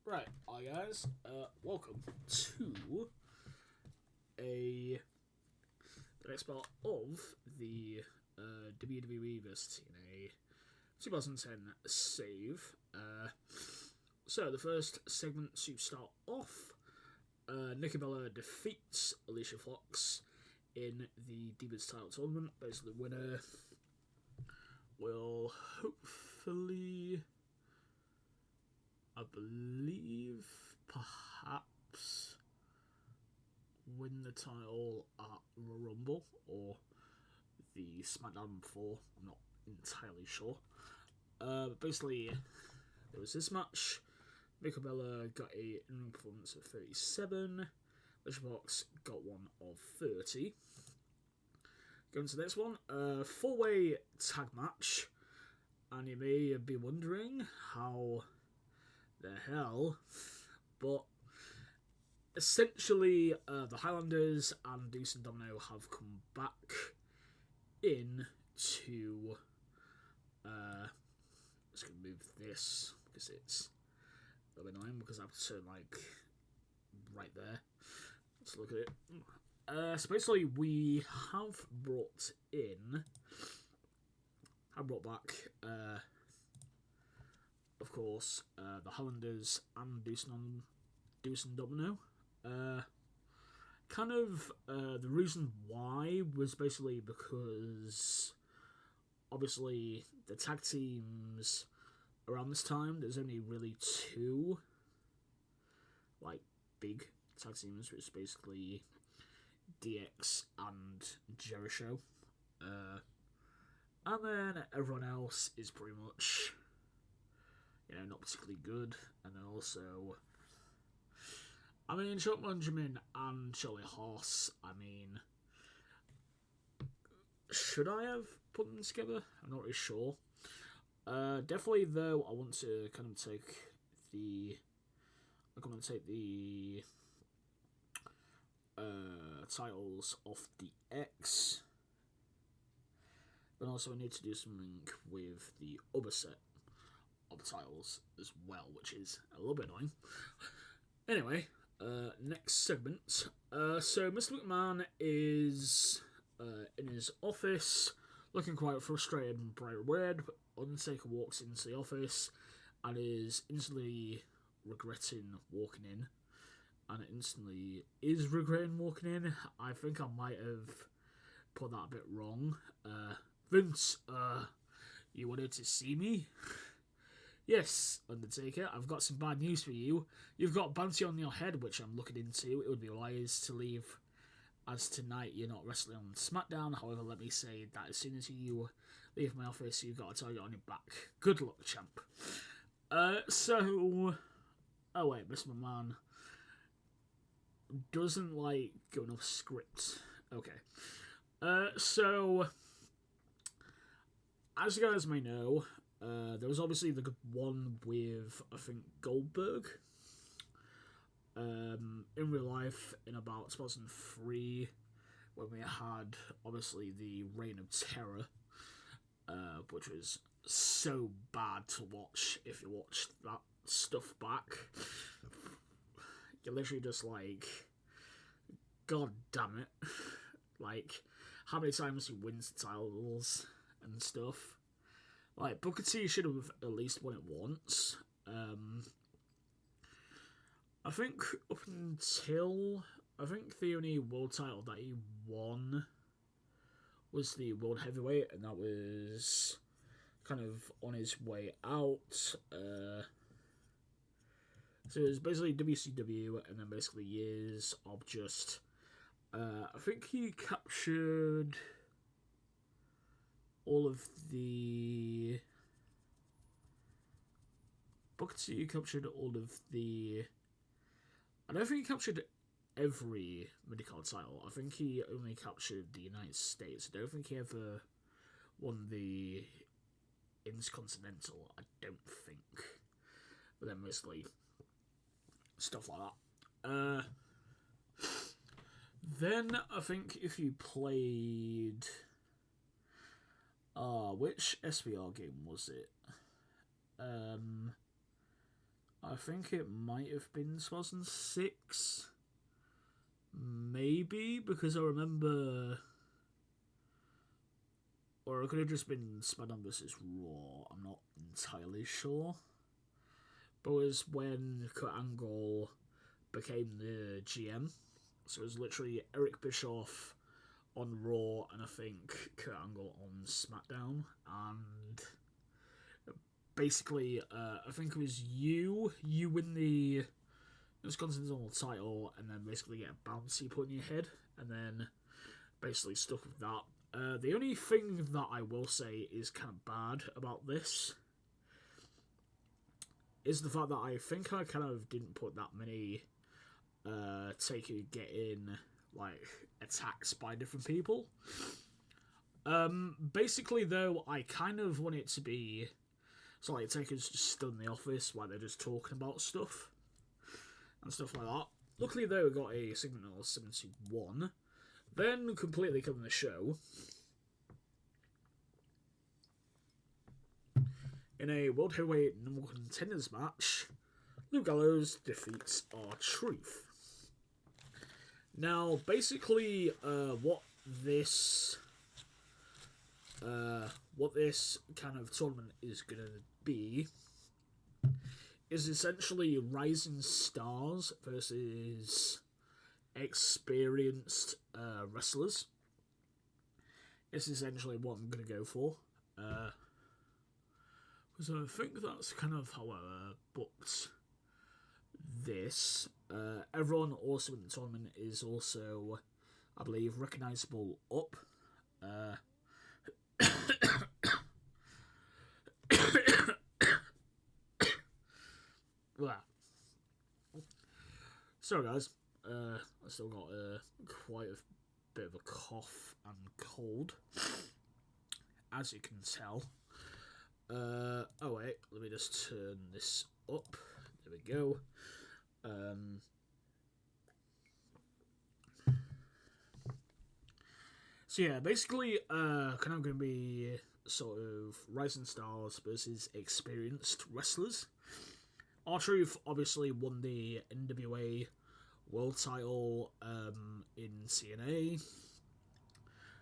Right, hi guys. Welcome to the next part of the WWE vs TNA 2010 save. So the first segment to start off, Nikki Bella defeats Alicia Fox in the Divas title tournament. Basically, the winner will hopefully, I believe, perhaps win the title at Royal Rumble or the SmackDown before. I'm not entirely sure. But basically, there was this match. Nikki Bella got a in-ring performance of 37. Alicia Fox got one of 30. Going to the next one, four-way tag match. And you may be wondering how the hell, but essentially the Highlanders and Deuce and Domino have come back in to just gonna move this because it's a little annoying because I have to turn like right there. Let's look at it. So basically we have brought back of course, the Highlanders and Deuce and Domino. The reason why was basically because obviously the tag teams around this time, there's only really two like big tag teams, which is basically DX and Jericho. And then everyone else is pretty much, not particularly good. And then also, Sean Benjamin and Charlie Haas, should I have put them together? I'm not really sure. Definitely, though, I want to kind of take the titles off the X. But also I need to do something with the other set of titles as well, which is a little bit annoying. Anyway, next segment. So Mr. McMahon is in his office, looking quite frustrated and bright red. Undertaker walks into the office and is instantly regretting walking in. And instantly is regretting walking in. I think I might have put that a bit wrong. Vince, you wanted to see me? Yes, Undertaker, I've got some bad news for you. You've got bounty on your head, which I'm looking into. It would be wise to leave, as tonight you're not wrestling on SmackDown. However, let me say that as soon as you leave my office, you've got a target on your back. Good luck, champ. Oh wait, Mr. McMahon doesn't like going off script. Okay. As you guys may know, there was obviously the one with, I think, Goldberg. In real life, in about 2003, when we had, obviously, the Reign of Terror, which was so bad to watch if you watched that stuff back. You're literally just like, God damn it. Like, how many times he wins the titles and stuff. Like, Booker T should have at least won it once. I think up until, the only world title that he won was the World Heavyweight, and that was kind of on his way out. So it was basically WCW, and then basically years of just, I think he captured all of the... Booker T captured all of the... I don't think he captured every mid-card title. I think he only captured the United States. I don't think he ever won the Intercontinental. I don't think. But then mostly stuff like that. Then I think if you played... which SVR game was it? I think it might have been 2006. Maybe, because I remember... Or it could have just been SmackDown vs. Raw. I'm not entirely sure. But it was when Kurt Angle became the GM. So it was literally Eric Bischoff on Raw and I think Kurt Angle on SmackDown. And basically, I think it was you win the Continental title and then basically get a bouncy put in your head and then basically stuck with that. The only thing that I will say is kind of bad about this is the fact that I think I kind of didn't put that many Taker getting like attacked by different people. Basically though, I kind of want it to be so like Taker's just stood in the office while they're just talking about stuff and stuff like that. Luckily though, we got a segment of 71. Then completely covering the show. In a World Heavyweight number one contenders match, Luke Gallows defeats R-Truth. Now, basically, what this kind of tournament is gonna be is essentially rising stars versus experienced wrestlers. It's essentially what I'm gonna go for. So I think that's kind of how I booked this. Everyone also in the tournament is also, I believe, recognisable up. Sorry guys, I still got quite a bit of a cough and cold, as you can tell. Oh wait, let me just turn this up. There we go. So yeah, basically, kind of going to be sort of rising stars versus experienced wrestlers. R-Truth obviously won the NWA World Title in TNA,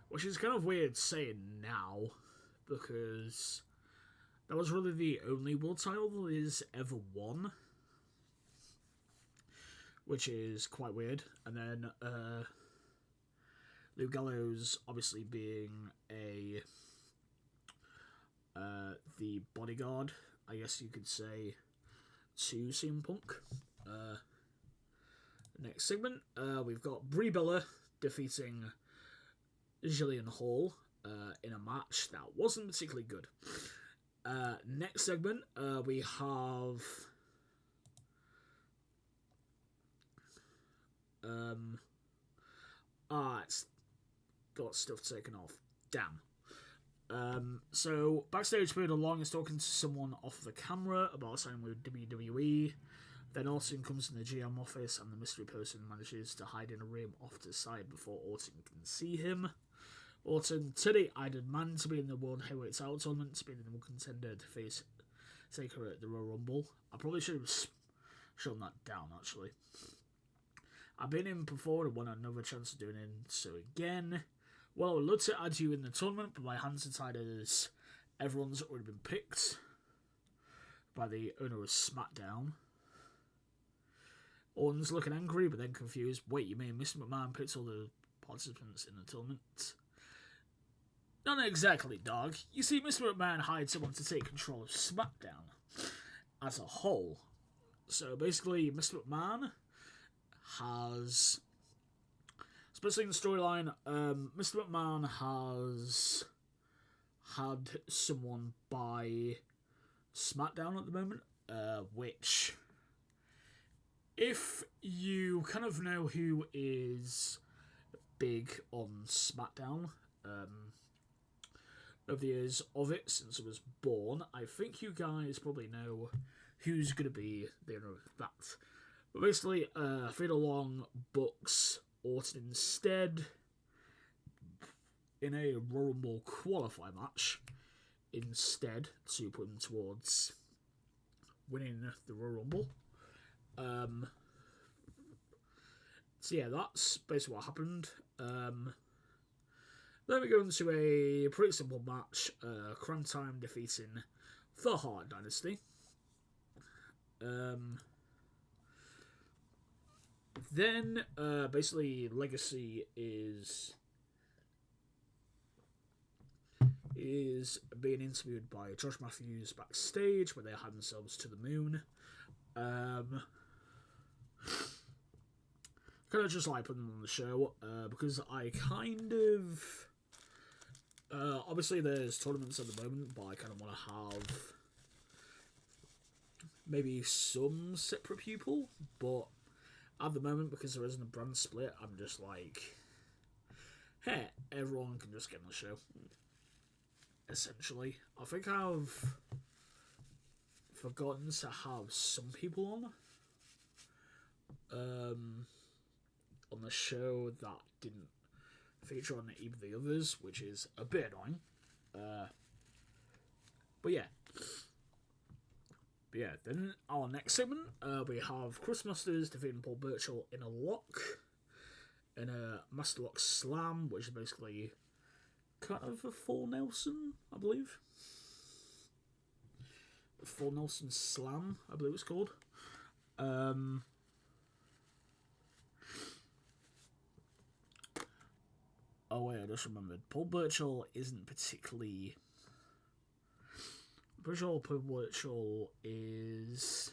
which is kind of weird saying now because that was really the only world title that he's ever won, which is quite weird. And then Luke Gallows obviously being the bodyguard, I guess you could say, to CM Punk. Next segment, we've got Brie Bella defeating Jillian Hall in a match that wasn't particularly good. Next segment, we have it's got stuff taken off. Damn. So backstage, Peter Long is talking to someone off the camera about signing with WWE. Then Orton comes in the GM office, and the mystery person manages to hide in a room off to the side before Orton can see him. Orton, today eyed man to be in the World Heavyweight Title Tournament, to be the number contender to face Taker at the Royal Rumble. I probably should have shown that down, actually. I've been in before and won another chance of doing it, so again. Well, I would love to add you in the tournament, but my hands are tied as everyone's already been picked by the owner of SmackDown. Orton's looking angry, but then confused. Wait, you mean Mr. McMahon picked all the participants in the tournament? Not exactly, dog. You see, Mr. McMahon hired someone to take control of SmackDown as a whole. So basically, Mr. McMahon has, especially in the storyline, Mr. McMahon has had someone buy SmackDown at the moment, which, if you kind of know who is big on SmackDown, over the years of it since it was born, I think you guys probably know who's going to be the owner of that. But basically, Theodore Long books Orton instead in a Royal Rumble qualify match instead to put him towards winning the Royal Rumble. So yeah, that's basically what happened. Then we go into a pretty simple match. Crime Time defeating the Hart Dynasty. Then basically Legacy is being interviewed by Josh Matthews backstage, where they had themselves to the moon. Kind of just like putting them on the show because I kind of obviously there's tournaments at the moment, but I kind of want to have maybe some separate people, but at the moment, because there isn't a brand split, I'm just like, hey, everyone can just get on the show. Essentially, I think I've forgotten to have some people on the show that didn't feature on either of the others, which is a bit annoying. But yeah. Then our next segment, we have Chris Masters defeating Paul Burchill in a lock, in a Master Lock Slam, which is basically kind of a full Nelson, I believe. A full Nelson Slam, I believe it's called. Oh wait, I just remembered. Paul Burchill isn't particularly... I'm pretty sure Paul Burchill is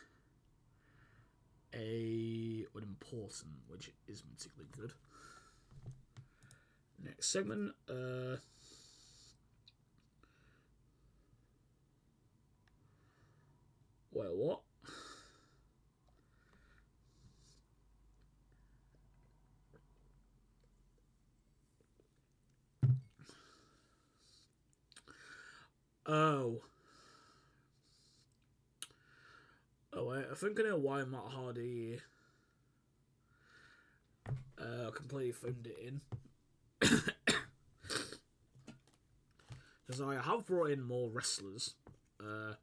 unimportant, which isn't particularly good. Next segment, wait, what? Oh, wait, I think I know why Matt Hardy completely phoned it in. Because I have brought in more wrestlers. So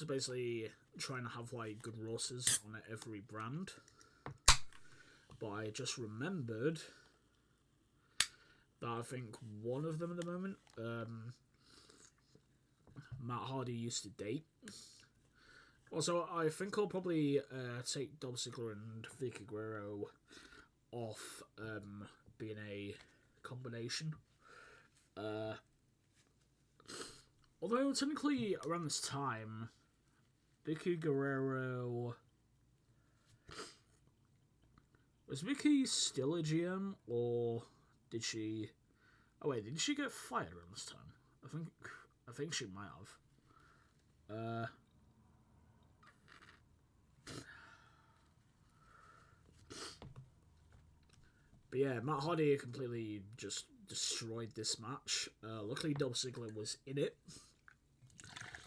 basically trying to have like good rosters on every brand. But I just remembered that I think one of them at the moment, Matt Hardy used to date. Also, I think I'll probably take Dolph Ziggler and Vicky Guerrero off being a combination. Although technically around this time, Vicky Guerrero... Was Vicky still a GM, or did she... Oh wait, did she get fired around this time? I think she might have. But yeah, Matt Hardy completely just destroyed this match. Luckily, Dolph Ziggler was in it.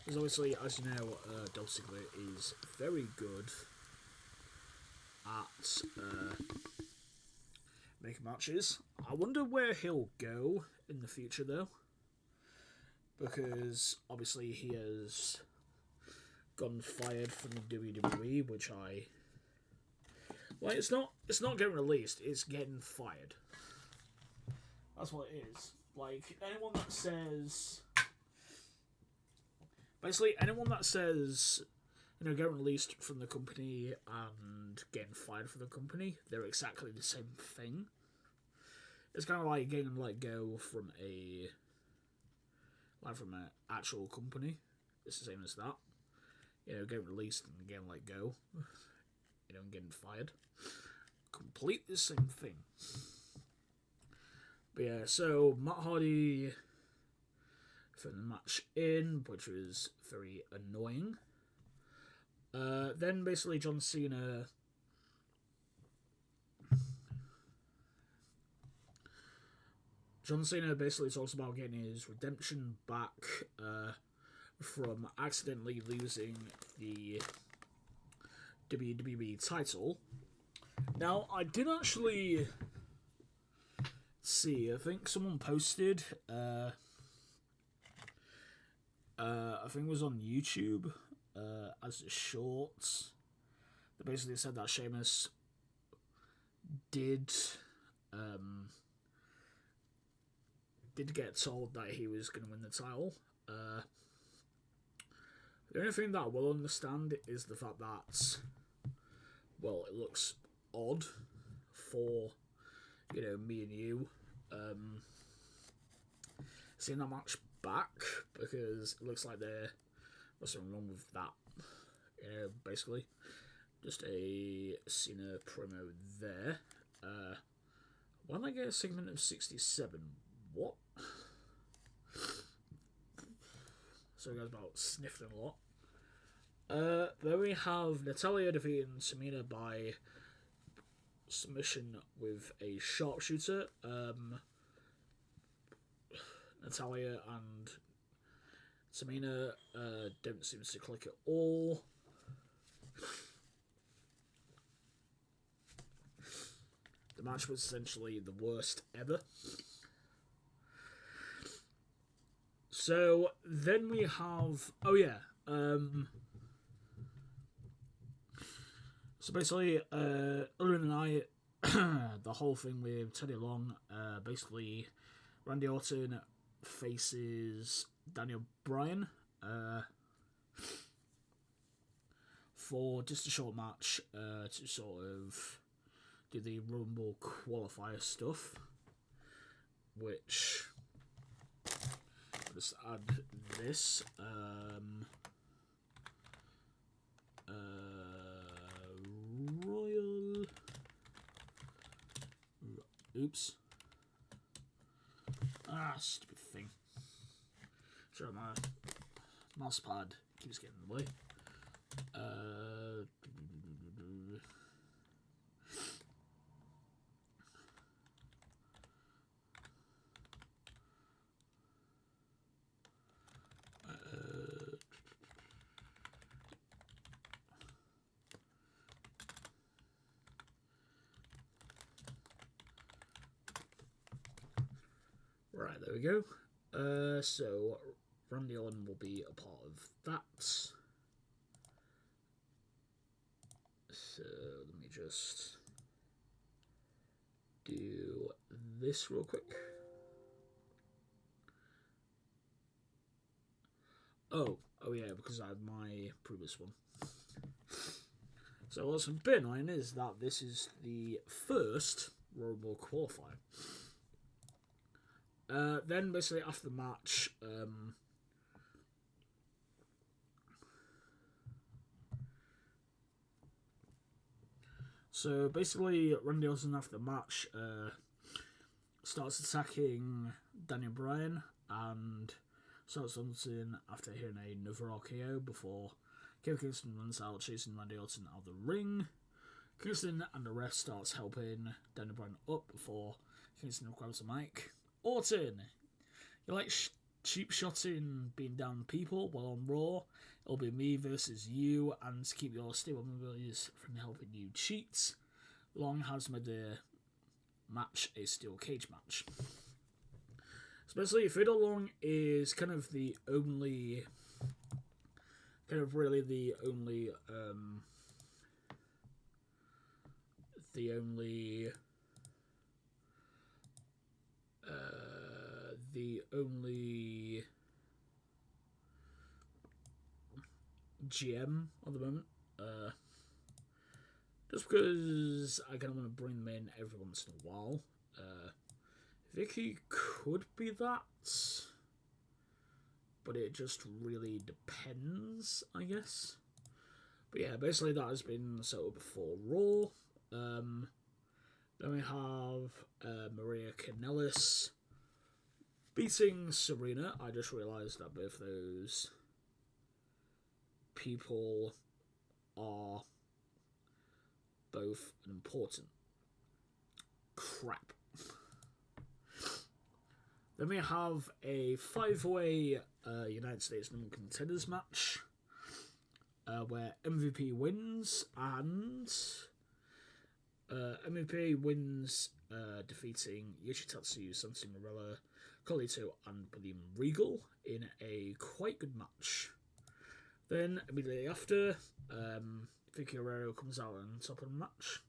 Because obviously, as you know, Dolph Ziggler is very good at making matches. I wonder where he'll go in the future, though. Because obviously he has gotten fired from the WWE, which I... Like, it's not getting released, it's getting fired. That's what it is. Like, anyone that says... Basically, anyone that says, you know, getting released from the company and getting fired from the company, they're exactly the same thing. It's kind of like getting let go from an actual company. It's the same as that. You know, getting released and getting let go. You know, and getting fired. Complete the same thing. But yeah, so Matt Hardy for the match in, which was very annoying. Then basically John Cena basically talks about getting his redemption back from accidentally losing the WWE title. Now, I did actually see, I think someone posted, I think it was on YouTube, as a short, They basically said that Sheamus did get told that he was going to win the title. The only thing that I will understand is the fact that, well, it looks odd for, me and you seeing that match back, because it looks like there's something wrong with that. Basically, just a Cena promo there. Why did I get a segment of 67? What? So guys, about sniffling a lot. Then we have Natalya defeating Tamina by submission with a sharpshooter. Natalya and Tamina don't seem to click at all. The match was essentially the worst ever. So then we have, so basically, other than the night, the whole thing with Teddy Long, basically, Randy Orton faces Daniel Bryan for just a short match to sort of do the Rumble qualifier stuff, which I'll just add this. Royal. Oops. Stupid thing. Sure, my mouse pad keeps getting in the way. Right, there we go. So Randy Orton will be a part of that. So let me just do this real quick. Oh yeah, because I have my previous one. So what's a bit annoying is that this is the first Rumble qualifier. Then basically after the match, so basically Randy Orton after the match starts attacking Daniel Bryan and starts hunting after hearing another RKO before Kofi Kingston runs out chasing Randy Orton out of the ring. Kingston and the ref starts helping Daniel Bryan up before Kingston grabs the mic. Orton, you like cheap shotting being down people? Well, on Raw, it'll be me versus you, and to keep your stable members from helping you cheat, Long has made the match a steel cage match. So basically, Theodore Long is kind of the only, the only GM at the moment. Just because I kind of want to bring them in every once in a while. Vicky could be that, but it just really depends, I guess. But yeah, basically that has been set up for Raw. Then we have Maria Kanellis beating Serena. I just realised that both those people are both important. Crap. Then we have a 5-way United States Number Contenders match where MVP wins and MVP wins defeating Yoshitatsu, Santa Cinderella, Colito, and William Regal in a quite good match. Then immediately after, Vicky Guerrero comes out on top of the match.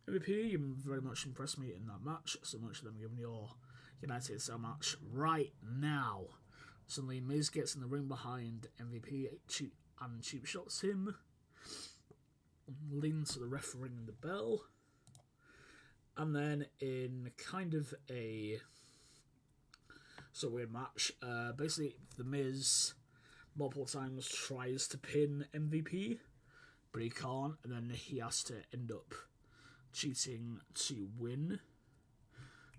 MVP, you very much impressed me in that match, so much that I'm giving your United States match right now. Suddenly, Miz gets in the ring behind MVP and cheap shots him. Leans to the ref ringing the bell. And then in kind of a weird match, basically the Miz multiple times tries to pin MVP, but he can't, and then he has to end up cheating to win.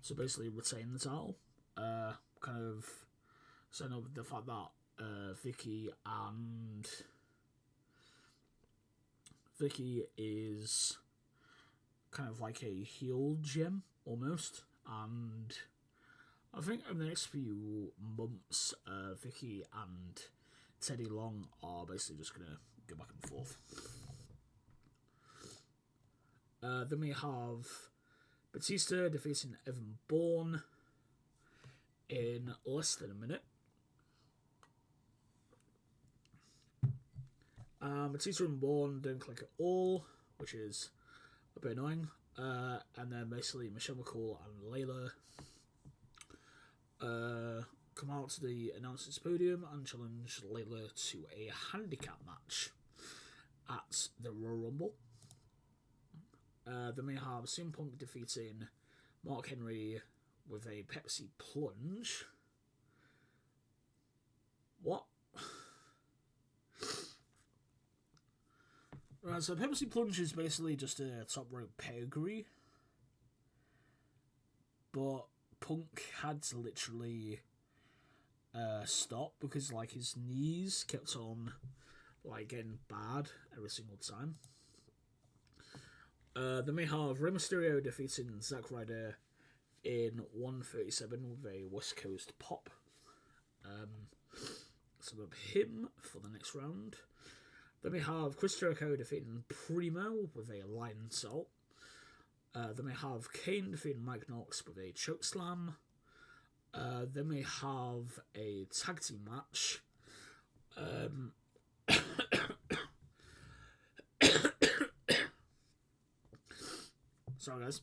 So basically retain the title. Kind of setting up the fact that Vicky is kind of like a heel gem almost, and I think in the next few months, Vicky and Teddy Long are basically just gonna go back and forth. Then we have Batista defeating Evan Bourne in less than a minute. Batista and Bourne don't click at all, which is a bit annoying. And then basically Michelle McCool and Layla come out to the announcers podium and challenge Layla to a handicap match at the Royal Rumble. Then we have CM Punk defeating Mark Henry with a Pepsi plunge. What? Right, so Pepsi plunge is basically just a top rope pedigree, but Punk had to literally stop because like his knees kept on like getting bad every single time. Then we have Rey Mysterio defeating Zack Ryder in 1:37 with a West Coast pop. Some of him for the next round. Then we have Chris Jericho defeating Primo with a lion salt. Then we have Kane defeating Mike Knox with a chokeslam. Then we have a tag team match. Sorry, guys.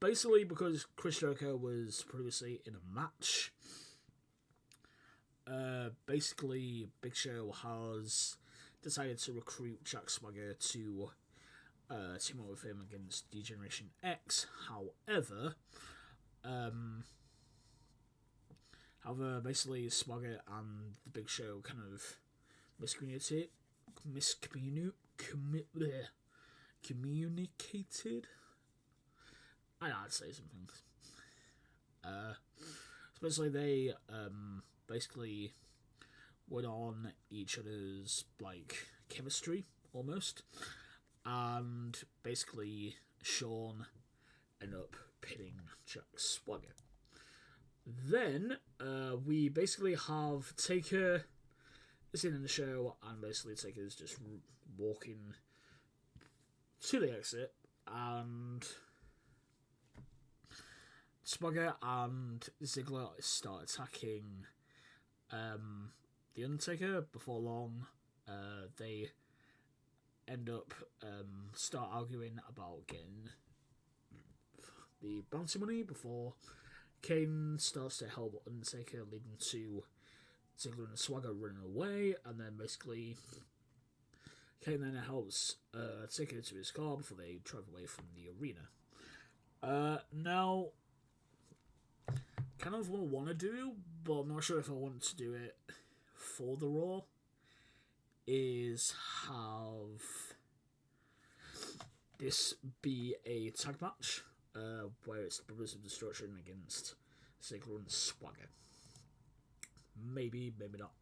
Basically, because Chris Jericho was previously in a match, basically Big Show has decided to recruit Jack Swagger to team up with him against D-Generation X. However, basically Swagger and the Big Show kind of miscommunicated. I know how to say some things. So basically they basically went on each other's like chemistry almost, and basically Sean ended up pinning Jack Swagger. Then we basically have Taker is in the show, and basically Taker's just walking to the exit, and Swagger and Ziggler start attacking the Undertaker. Before long, they end up start arguing about getting the bounty money before Kane starts to help Undertaker, leading to Ziggler and Swagger running away, and then basically Kane then helps Taker to his car before they drive away from the arena. Now, kind of what I want to do, but I'm not sure if I want to do it for the Raw, is have this be a tag match, where it's the Brothers of Destruction against Ziggler and Swagger. Maybe, maybe not.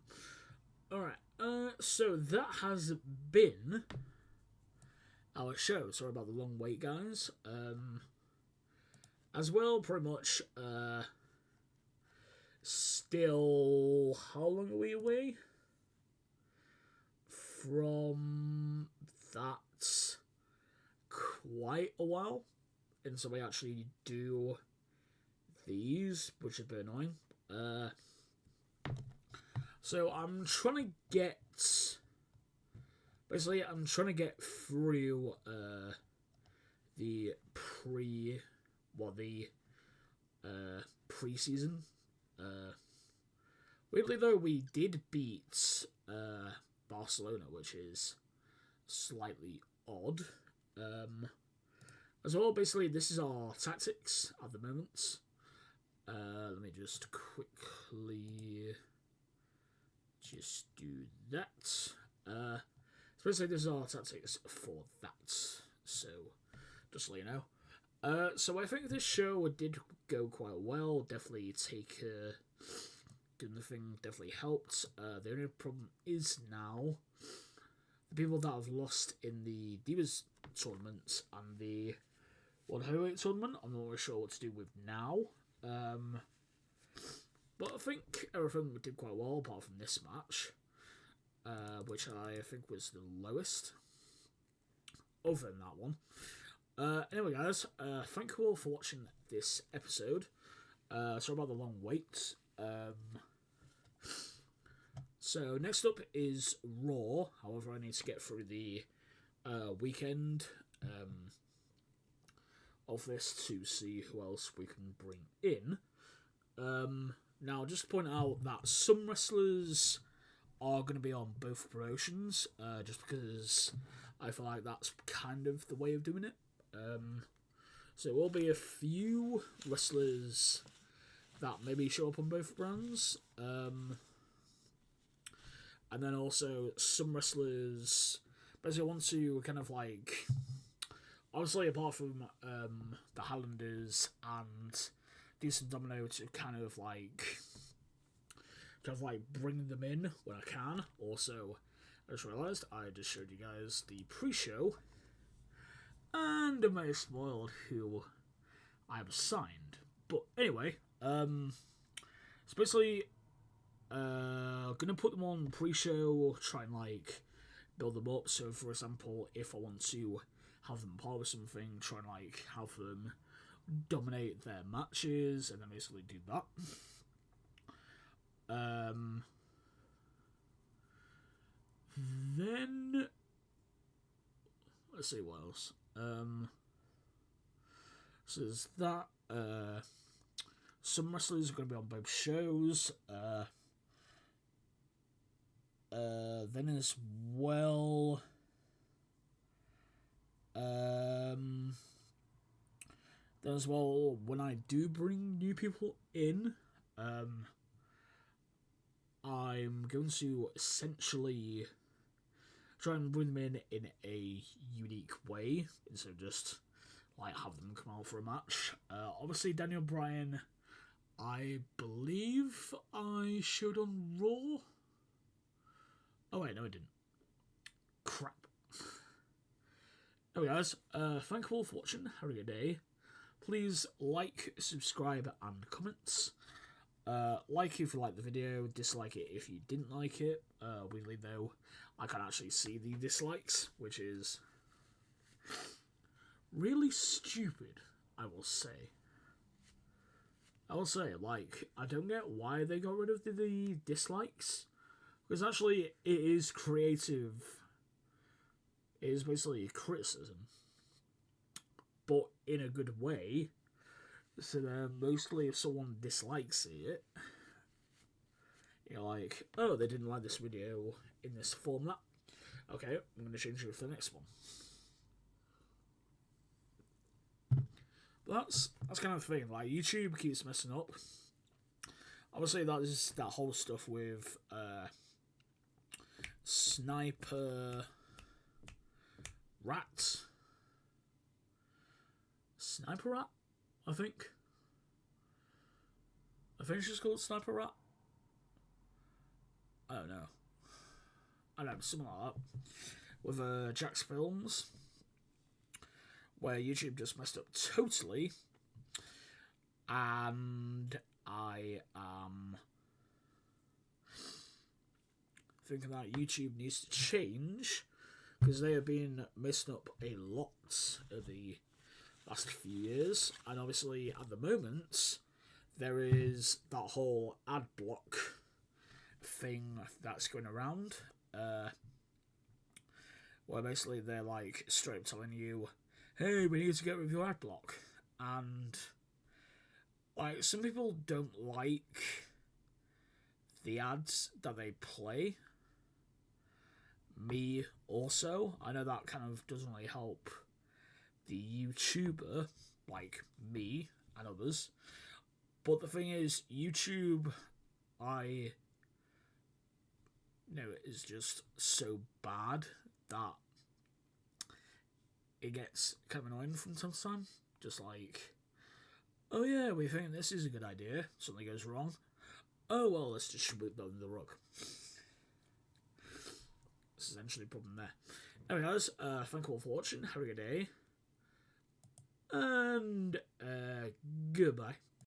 Alright, so that has been our show. Sorry about the long wait, guys. As well, pretty much, still, how long are we away from that? Quite a while until we actually do these, which is a bit annoying. So I'm trying to get. Basically, I'm trying to get through the preseason. Weirdly though, we did beat Barcelona, which is slightly odd. As well, basically, this is our tactics at the moment. Let me just quickly do that. So basically, this is our tactics for that. So, just so you know. So I think this show did go quite well. Definitely Taker doing the thing definitely helped. The only problem is now the people that have lost in the Divas tournament and the World Heavyweight tournament, I'm not really sure what to do with now. But I think everything did quite well apart from this match, which I think was the lowest. Other than that one. Anyway, guys, thank you all for watching this episode. Sorry about the long wait. So next up is Raw. However, I need to get through the weekend of this to see who else we can bring in. Now, just to point out that some wrestlers are going to be on both promotions, just because I feel like that's kind of the way of doing it. So there will be a few wrestlers that maybe show up on both brands. And then also some wrestlers basically want to kind of like, obviously apart from the Highlanders and Decent Domino, to kind of like bring them in when I can. Also, I just realised I just showed you guys the pre-show, and I may have spoiled who I have signed. But anyway, so basically, gonna put them on pre-show, try and like build them up. So, for example, if I want to have them part of something, try and like have them dominate their matches, and then basically do that. Then let's see what else. So there's that. Some wrestlers are going to be on both shows. Then as well. Then as well, when I do bring new people in, I'm going to essentially try and bring them in a unique way, instead of just like have them come out for a match. Obviously, Daniel Bryan, I believe I showed on Raw. Oh wait, no I didn't. Crap. Anyway guys, thank you all for watching. Have a good day. Please like, subscribe and comments. Like if you liked the video, dislike it if you didn't like it. Weirdly though, I can actually see the dislikes, which is really stupid, I will say. Like, I don't get why they got rid of the dislikes. Because actually, it is creative. It is basically criticism. But in a good way. So then, mostly if someone dislikes it, you're like, oh, they didn't like this video in this format. Okay, I'm going to change it for the next one. But that's kind of the thing. Like, YouTube keeps messing up. Obviously, that is that whole stuff with Sniper Rat. Sniper Rat, I think. I think she's called Sniper Rat. I don't know. I don't know, something like that. With Jack's Films, where YouTube just messed up totally. And I am thinking that YouTube needs to change, because they have been messing up a lot of the last few years. And obviously, at the moment, there is that whole ad block thing that's going around, where basically they're like straight up telling you, hey, we need to get rid of your ad block. And like, some people don't like the ads that they play. Me also. I know that kind of doesn't really help the YouTuber, like me and others. But the thing is, YouTube, I know it is just so bad that it gets kind of annoying from time to time. Just like, oh yeah, we think this is a good idea. Something goes wrong. Oh well, let's just sweep that under the rug. This is essentially a problem there. Anyway, guys, thank you all for watching. Have a good day. And goodbye.